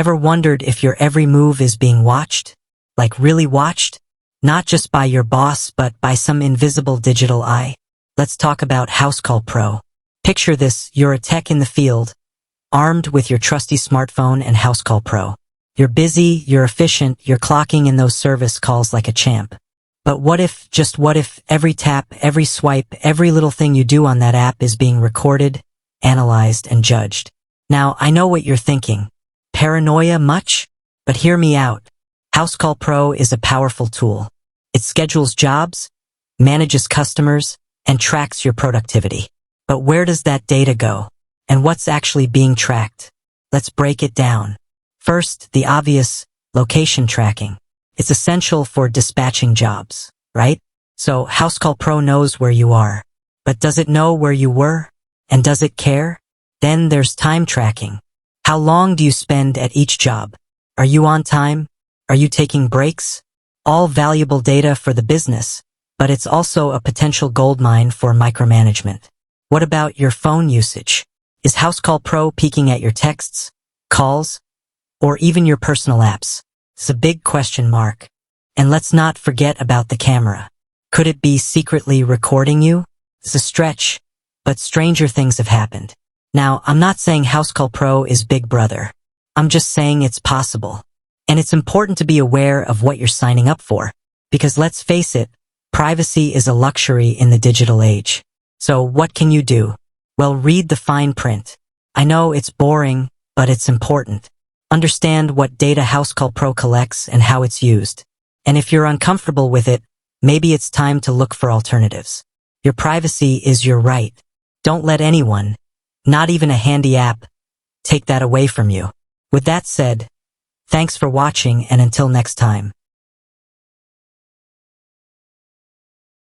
Ever wondered if your every move is being watched? Like really watched? Not just by your boss, but by some invisible digital eye. Let's talk about Housecall Pro. Picture this, you're a tech in the field, armed with your trusty smartphone and Housecall Pro. You're busy, you're efficient, you're clocking in those service calls like a champ. But what if, just what if, every tap, every swipe, every little thing you do on that app is being recorded, analyzed, and judged? Now, I know what you're thinking. Paranoia much? But hear me out. Housecall Pro is a powerful tool. It schedules jobs, manages customers, and tracks your productivity. But where does that data go? And what's actually being tracked? Let's break it down. First, the obvious, location tracking. It's essential for dispatching jobs, right? So Housecall Pro knows where you are. But does it know where you were? And does it care? Then there's time tracking. How long do you spend at each job? Are you on time? Are you taking breaks? All valuable data for the business, but it's also a potential goldmine for micromanagement. What about your phone usage? Is Housecall Pro peeking at your texts, calls, or even your personal apps? It's a big question mark. And let's not forget about the camera. Could it be secretly recording you? It's a stretch, but stranger things have happened. Now, I'm not saying Housecall Pro is Big Brother. I'm just saying it's possible. And it's important to be aware of what you're signing up for. Because let's face it, privacy is a luxury in the digital age. So what can you do? Well, read the fine print. I know it's boring, but it's important. Understand what data Housecall Pro collects and how it's used. And if you're uncomfortable with it, maybe it's time to look for alternatives. Your privacy is your right. Don't let anyone, not even a handy app, take that away from you. With that said, thanks for watching, and until next time.